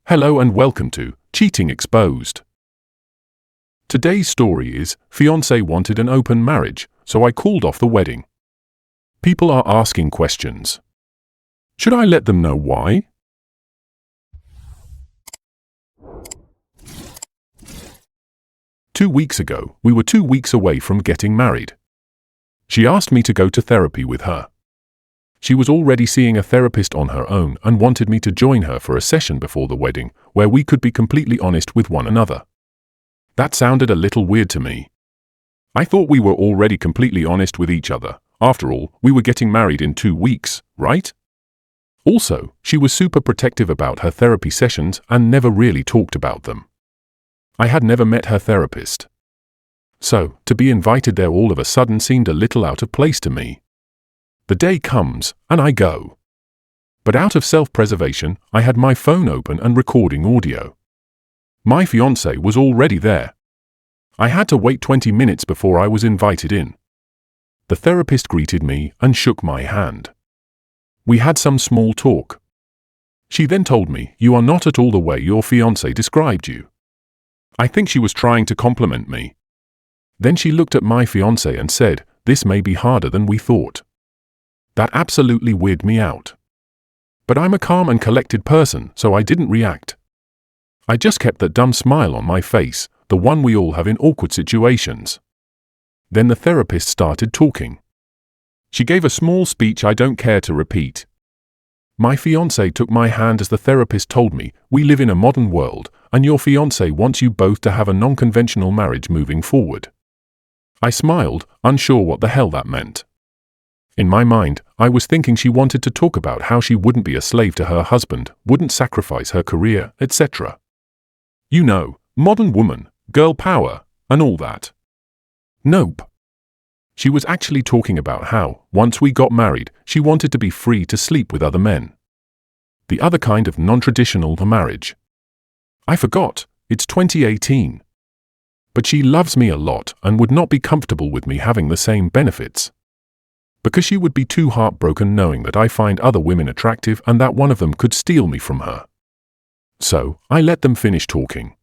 Hello and welcome to Cheating Exposed. Today's story is, fiancé wanted an open marriage, so I called off the wedding. People are asking questions. Should I let them know why? Two weeks ago, we were 2 weeks away from getting married. She asked me to go to therapy with her. She was already seeing a therapist on her own and wanted me to join her for a session before the wedding, where we could be completely honest with one another. That sounded a little weird to me. I thought we were already completely honest with each other. After all, we were getting married in 2 weeks, right? Also, she was super protective about her therapy sessions and never really talked about them. I had never met her therapist. So, to be invited there all of a sudden seemed a little out of place to me. The day comes, and I go. But out of self-preservation, I had my phone open and recording audio. My fiancé was already there. I had to wait 20 minutes before I was invited in. The therapist greeted me and shook my hand. We had some small talk. She then told me, "You are not at all the way your fiancé described you." I think she was trying to compliment me. Then she looked at my fiancé and said, "This may be harder than we thought." That absolutely weirded me out. But I'm a calm and collected person, so I didn't react. I just kept that dumb smile on my face, the one we all have in awkward situations. Then the therapist started talking. She gave a small speech I don't care to repeat. My fiancé took my hand as the therapist told me, "We live in a modern world, and your fiancé wants you both to have a non-conventional marriage moving forward." I smiled, unsure what the hell that meant. In my mind, I was thinking she wanted to talk about how she wouldn't be a slave to her husband, wouldn't sacrifice her career, etc. You know, modern woman, girl power, and all that. Nope. She was actually talking about how, once we got married, she wanted to be free to sleep with other men. The other kind of non-traditional marriage. I forgot, it's 2018. But she loves me a lot and would not be comfortable with me having the same benefits. Because she would be too heartbroken knowing that I find other women attractive and that one of them could steal me from her. So, I let them finish talking.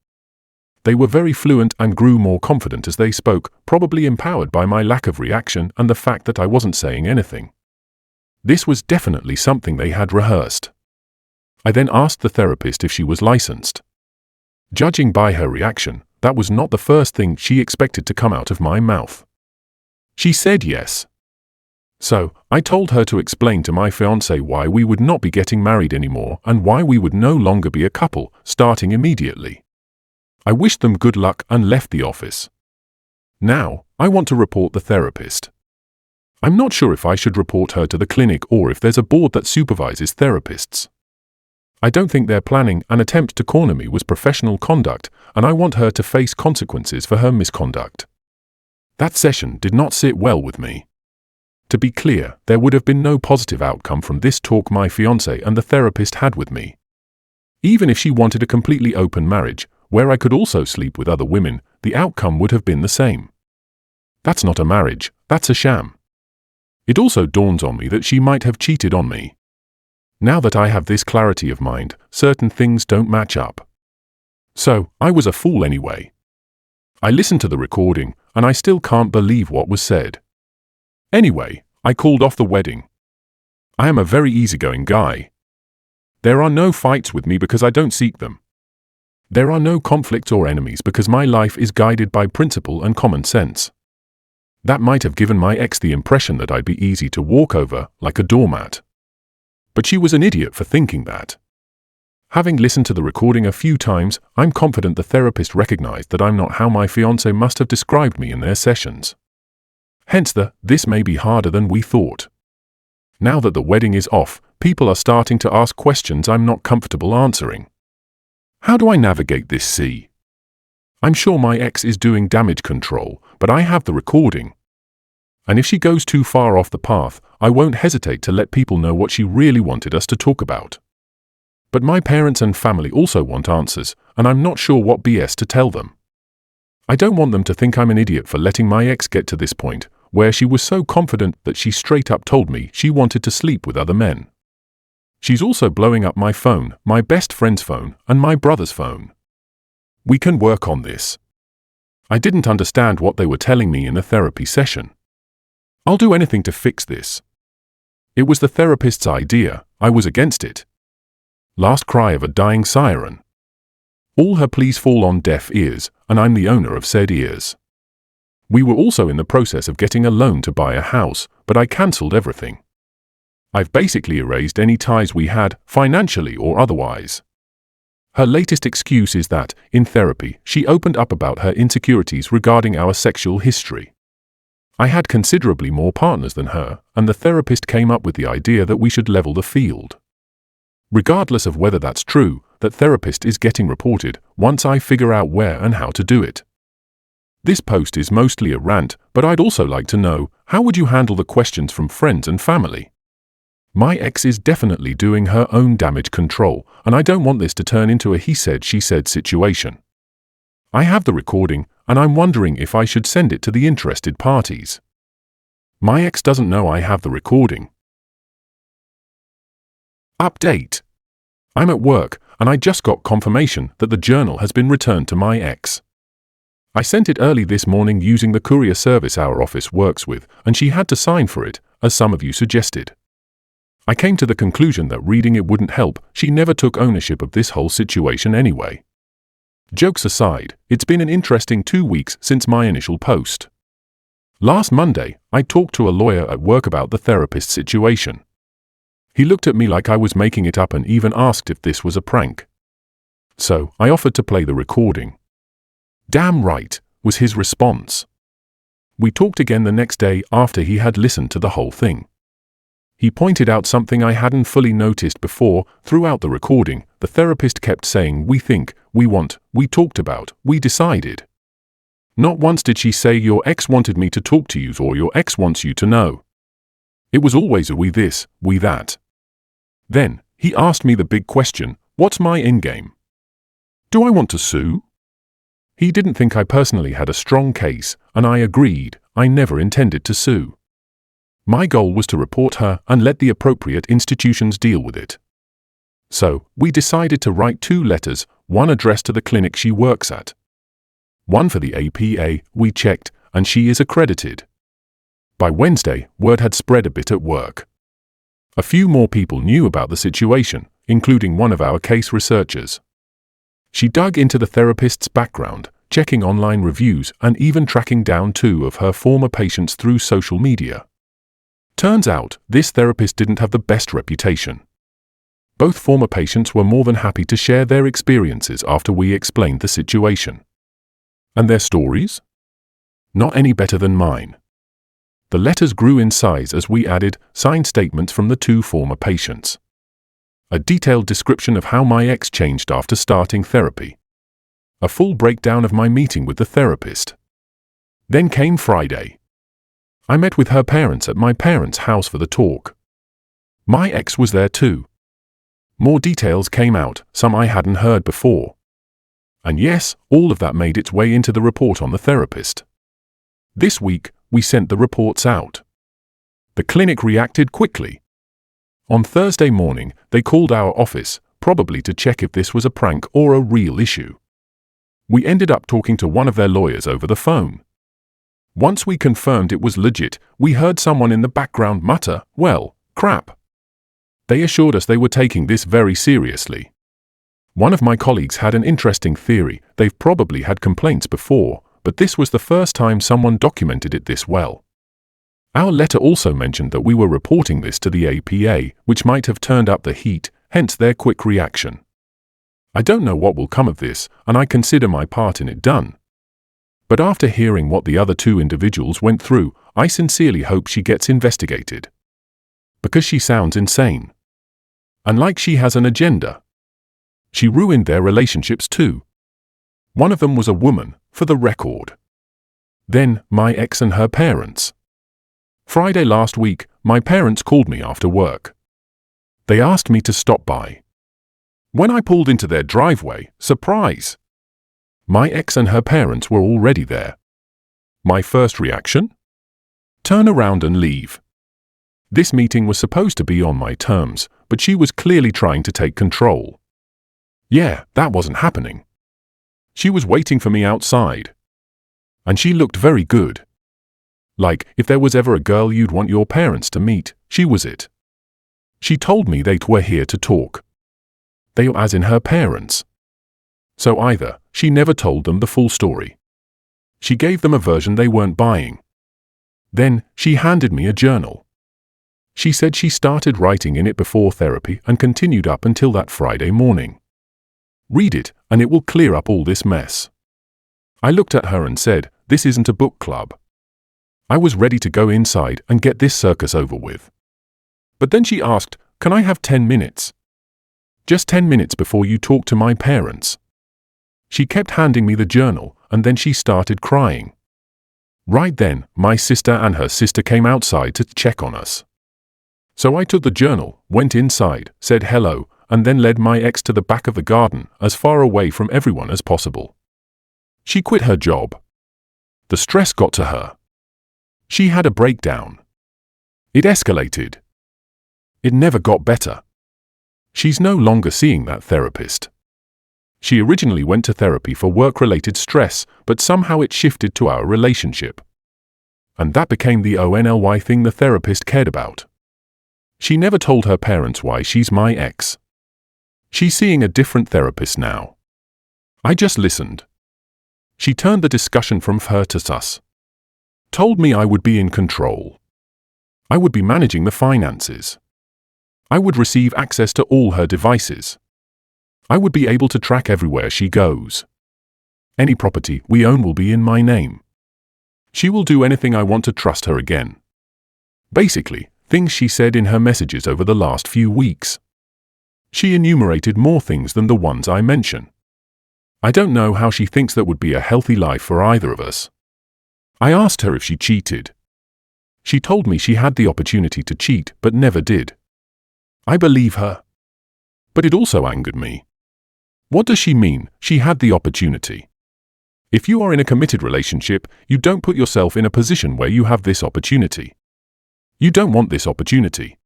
They were very fluent and grew more confident as they spoke, probably empowered by my lack of reaction and the fact that I wasn't saying anything. This was definitely something they had rehearsed. I then asked the therapist if she was licensed. Judging by her reaction, that was not the first thing she expected to come out of my mouth. She said yes. So, I told her to explain to my fiancé why we would not be getting married anymore and why we would no longer be a couple, starting immediately. I wished them good luck and left the office. Now, I want to report the therapist. I'm not sure if I should report her to the clinic or if there's a board that supervises therapists. I don't think they're planning an attempt to corner me was professional conduct, and I want her to face consequences for her misconduct. That session did not sit well with me. To be clear, there would have been no positive outcome from this talk my fiancé and the therapist had with me. Even if she wanted a completely open marriage, where I could also sleep with other women, the outcome would have been the same. That's not a marriage, that's a sham. It also dawns on me that she might have cheated on me. Now that I have this clarity of mind, certain things don't match up. So, I was a fool anyway. I listened to the recording, and I still can't believe what was said. Anyway, I called off the wedding. I am a very easygoing guy. There are no fights with me because I don't seek them. There are no conflicts or enemies because my life is guided by principle and common sense. That might have given my ex the impression that I'd be easy to walk over, like a doormat. But she was an idiot for thinking that. Having listened to the recording a few times, I'm confident the therapist recognized that I'm not how my fiancé must have described me in their sessions. Hence this may be harder than we thought. Now that the wedding is off, people are starting to ask questions I'm not comfortable answering. How do I navigate this sea? I'm sure my ex is doing damage control, but I have the recording. And if she goes too far off the path, I won't hesitate to let people know what she really wanted us to talk about. But my parents and family also want answers, and I'm not sure what BS to tell them. I don't want them to think I'm an idiot for letting my ex get to this point, where she was so confident that she straight up told me she wanted to sleep with other men. She's also blowing up my phone, my best friend's phone, and my brother's phone. We can work on this. I didn't understand what they were telling me in the therapy session. I'll do anything to fix this. It was the therapist's idea. I was against it. Last cry of a dying siren. All her pleas fall on deaf ears, and I'm the owner of said ears. We were also in the process of getting a loan to buy a house, but I cancelled everything. I've basically erased any ties we had, financially or otherwise. Her latest excuse is that, in therapy, she opened up about her insecurities regarding our sexual history. I had considerably more partners than her, and the therapist came up with the idea that we should level the field. Regardless of whether that's true, that therapist is getting reported once I figure out where and how to do it. This post is mostly a rant, but I'd also like to know, how would you handle the questions from friends and family? My ex is definitely doing her own damage control, and I don't want this to turn into a he said she said situation. I have the recording, and I'm wondering if I should send it to the interested parties. My ex doesn't know I have the recording. Update. I'm at work, and I just got confirmation that the journal has been returned to my ex. I sent it early this morning using the courier service our office works with, and she had to sign for it, as some of you suggested. I came to the conclusion that reading it wouldn't help. She never took ownership of this whole situation anyway. Jokes aside, it's been an interesting 2 weeks since my initial post. Last Monday, I talked to a lawyer at work about the therapist situation. He looked at me like I was making it up and even asked if this was a prank. So, I offered to play the recording. "Damn right," was his response. We talked again the next day after he had listened to the whole thing. He pointed out something I hadn't fully noticed before. Throughout the recording, the therapist kept saying, "We think, we want, we talked about, we decided." Not once did she say, "Your ex wanted me to talk to you," or "Your ex wants you to know." It was always a "we this, we that." Then, he asked me the big question, what's my endgame? Do I want to sue? He didn't think I personally had a strong case, and I agreed. I never intended to sue. My goal was to report her and let the appropriate institutions deal with it. So, we decided to write 2 letters, one addressed to the clinic she works at. One for the APA, we checked, and she is accredited. By Wednesday, word had spread a bit at work. A few more people knew about the situation, including one of our case researchers. She dug into the therapist's background, checking online reviews and even tracking down 2 of her former patients through social media. Turns out, this therapist didn't have the best reputation. Both former patients were more than happy to share their experiences after we explained the situation. And their stories? Not any better than mine. The letters grew in size as we added signed statements from the 2 former patients. A detailed description of how my ex changed after starting therapy. A full breakdown of my meeting with the therapist. Then came Friday. I met with her parents at my parents' house for the talk. My ex was there too. More details came out, some I hadn't heard before. And yes, all of that made its way into the report on the therapist. This week, we sent the reports out. The clinic reacted quickly. On Thursday morning, they called our office, probably to check if this was a prank or a real issue. We ended up talking to one of their lawyers over the phone. Once we confirmed it was legit, we heard someone in the background mutter, "Well, crap." They assured us they were taking this very seriously. One of my colleagues had an interesting theory. They've probably had complaints before, but this was the first time someone documented it this well. Our letter also mentioned that we were reporting this to the APA, which might have turned up the heat, hence their quick reaction. I don't know what will come of this, and I consider my part in it done. But after hearing what the other 2 individuals went through, I sincerely hope she gets investigated. Because she sounds insane. And like she has an agenda. She ruined their relationships too. One of them was a woman, for the record. Then, my ex and her parents. Friday last week, my parents called me after work. They asked me to stop by. When I pulled into their driveway, surprise! My ex and her parents were already there. My first reaction? Turn around and leave. This meeting was supposed to be on my terms, but she was clearly trying to take control. Yeah, that wasn't happening. She was waiting for me outside. And she looked very good. Like, if there was ever a girl you'd want your parents to meet, she was it. She told me they were here to talk. They were as in her parents. So either, she never told them the full story. She gave them a version they weren't buying. Then, she handed me a journal. She said she started writing in it before therapy and continued up until that Friday morning. Read it, and it will clear up all this mess. I looked at her and said, this isn't a book club. I was ready to go inside and get this circus over with. But then she asked, can I have 10 minutes? Just 10 minutes before you talk to my parents. She kept handing me the journal, and then she started crying. Right then, my sister and her sister came outside to check on us. So I took the journal, went inside, said hello, and then led my ex to the back of the garden, as far away from everyone as possible. She quit her job. The stress got to her. She had a breakdown. It escalated. It never got better. She's no longer seeing that therapist. She originally went to therapy for work-related stress, but somehow it shifted to our relationship. And that became the only thing the therapist cared about. She never told her parents why she's my ex. She's seeing a different therapist now. I just listened. She turned the discussion from her to us. Told me I would be in control. I would be managing the finances. I would receive access to all her devices. I would be able to track everywhere she goes. Any property we own will be in my name. She will do anything I want to trust her again. Basically, things she said in her messages over the last few weeks. She enumerated more things than the ones I mention. I don't know how she thinks that would be a healthy life for either of us. I asked her if she cheated. She told me she had the opportunity to cheat but never did. I believe her. But it also angered me. What does she mean, she had the opportunity? If you are in a committed relationship, you don't put yourself in a position where you have this opportunity. You don't want this opportunity.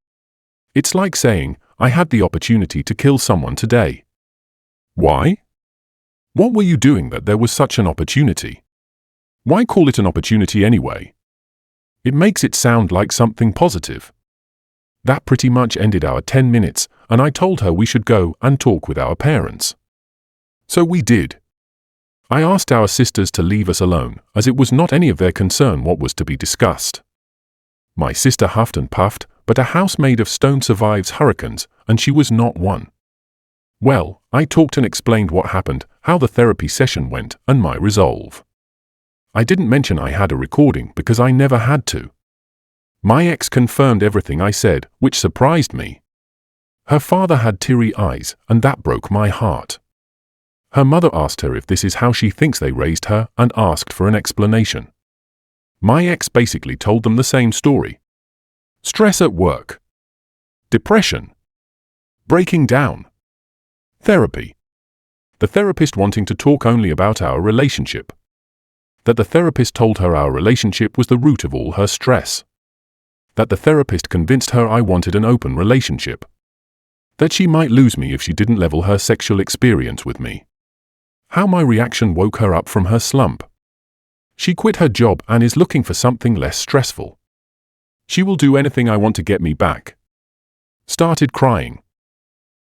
It's like saying, I had the opportunity to kill someone today. Why? What were you doing that there was such an opportunity? Why call it an opportunity anyway? It makes it sound like something positive. That pretty much ended our 10 minutes, and I told her we should go and talk with our parents. So we did. I asked our sisters to leave us alone, as it was not any of their concern what was to be discussed. My sister huffed and puffed, but a house made of stone survives hurricanes, and she was not one. Well, I talked and explained what happened, how the therapy session went, and my resolve. I didn't mention I had a recording because I never had to. My ex confirmed everything I said, which surprised me. Her father had teary eyes, and that broke my heart. Her mother asked her if this is how she thinks they raised her and asked for an explanation. My ex basically told them the same story. Stress at work. Depression. Breaking down. Therapy. The therapist wanting to talk only about our relationship. That the therapist told her our relationship was the root of all her stress. That the therapist convinced her I wanted an open relationship. That she might lose me if she didn't level her sexual experience with me. How my reaction woke her up from her slump. She quit her job and is looking for something less stressful. She will do anything I want to get me back. Started crying.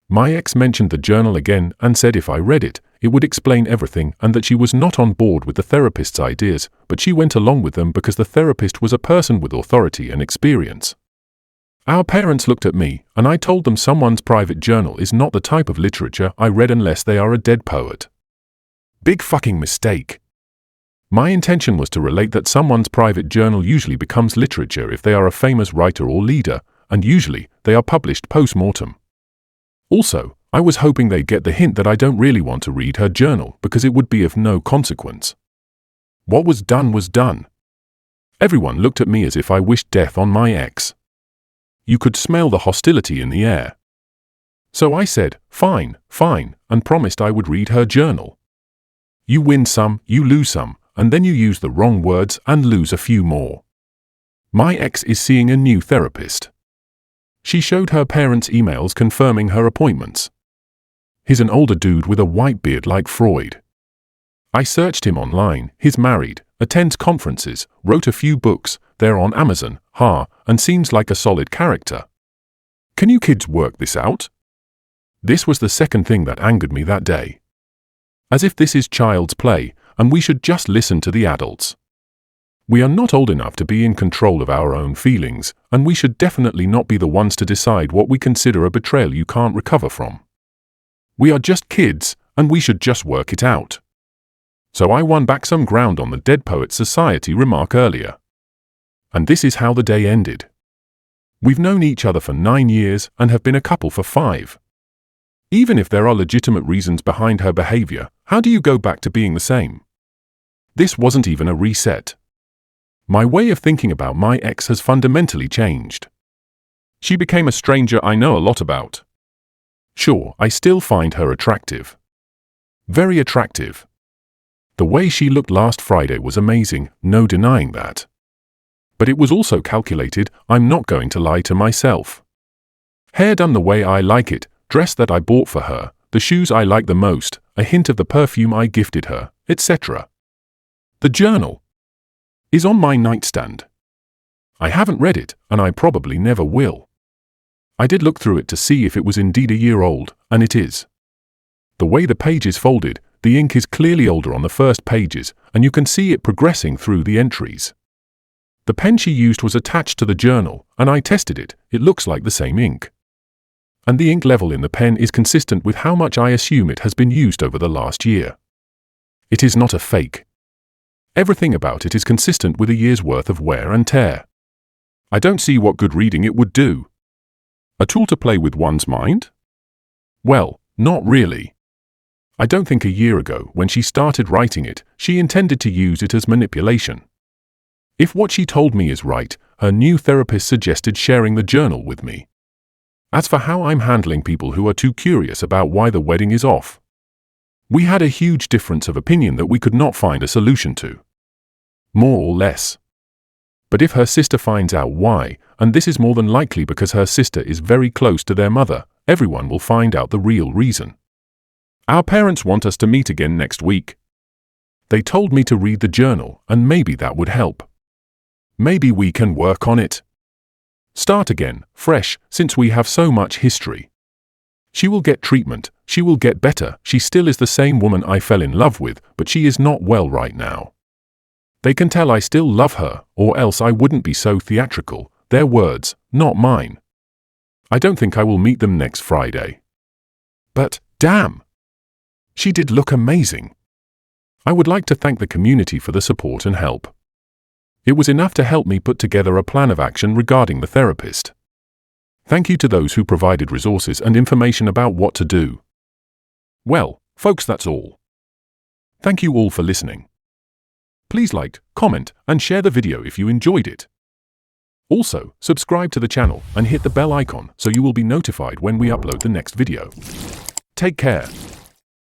My ex mentioned the journal again and said if I read it, it would explain everything and that she was not on board with the therapist's ideas, but she went along with them because the therapist was a person with authority and experience. Our parents looked at me, and I told them someone's private journal is not the type of literature I read unless they are a dead poet. Big fucking mistake. My intention was to relate that someone's private journal usually becomes literature if they are a famous writer or leader, and usually they are published post-mortem. Also, I was hoping they'd get the hint that I don't really want to read her journal because it would be of no consequence. What was done was done. Everyone looked at me as if I wished death on my ex. You could smell the hostility in the air. So I said, fine, and promised I would read her journal. You win some, you lose some, and then you use the wrong words and lose a few more. My ex is seeing a new therapist. She showed her parents emails confirming her appointments. He's an older dude with a white beard like Freud. I searched him online. He's married, attends conferences, wrote a few books, they're on Amazon, and seems like a solid character. Can you kids work this out? This was the second thing that angered me that day. As if this is child's play, and we should just listen to the adults. We are not old enough to be in control of our own feelings, and we should definitely not be the ones to decide what we consider a betrayal you can't recover from. We are just kids, and we should just work it out. So I won back some ground on the Dead Poets Society remark earlier. And this is how the day ended. We've known each other for 9 years and have been a couple for 5. Even if there are legitimate reasons behind her behavior, how do you go back to being the same? This wasn't even a reset. My way of thinking about my ex has fundamentally changed. She became a stranger I know a lot about. Sure, I still find her attractive. Very attractive. The way she looked last Friday was amazing, no denying that. But it was also calculated, I'm not going to lie to myself. Hair done the way I like it, dress that I bought for her, the shoes I like the most, a hint of the perfume I gifted her, etc. The journal is on my nightstand. I haven't read it, and I probably never will. I did look through it to see if it was indeed a year old, and it is. The way the page is folded, the ink is clearly older on the first pages, and you can see it progressing through the entries. The pen she used was attached to the journal, and I tested it, it looks like the same ink. And the ink level in the pen is consistent with how much I assume it has been used over the last year. It is not a fake. Everything about it is consistent with a year's worth of wear and tear. I don't see what good reading it would do. A tool to play with one's mind? Well, not really. I don't think a year ago, when she started writing it, she intended to use it as manipulation. If what she told me is right, her new therapist suggested sharing the journal with me. As for how I'm handling people who are too curious about why the wedding is off, we had a huge difference of opinion that we could not find a solution to. More or less. But if her sister finds out why, and this is more than likely because her sister is very close to their mother, everyone will find out the real reason. Our parents want us to meet again next week. They told me to read the journal, and maybe that would help. Maybe we can work on it. Start again, fresh, since we have so much history. She will get treatment, she will get better, she still is the same woman I fell in love with, but she is not well right now. They can tell I still love her, or else I wouldn't be so theatrical, their words, not mine. I don't think I will meet them next Friday. But, damn! She did look amazing. I would like to thank the community for the support and help. It was enough to help me put together a plan of action regarding the therapist. Thank you to those who provided resources and information about what to do. Well, folks, that's all. Thank you all for listening. Please like, comment, and share the video if you enjoyed it. Also, subscribe to the channel and hit the bell icon so you will be notified when we upload the next video. Take care.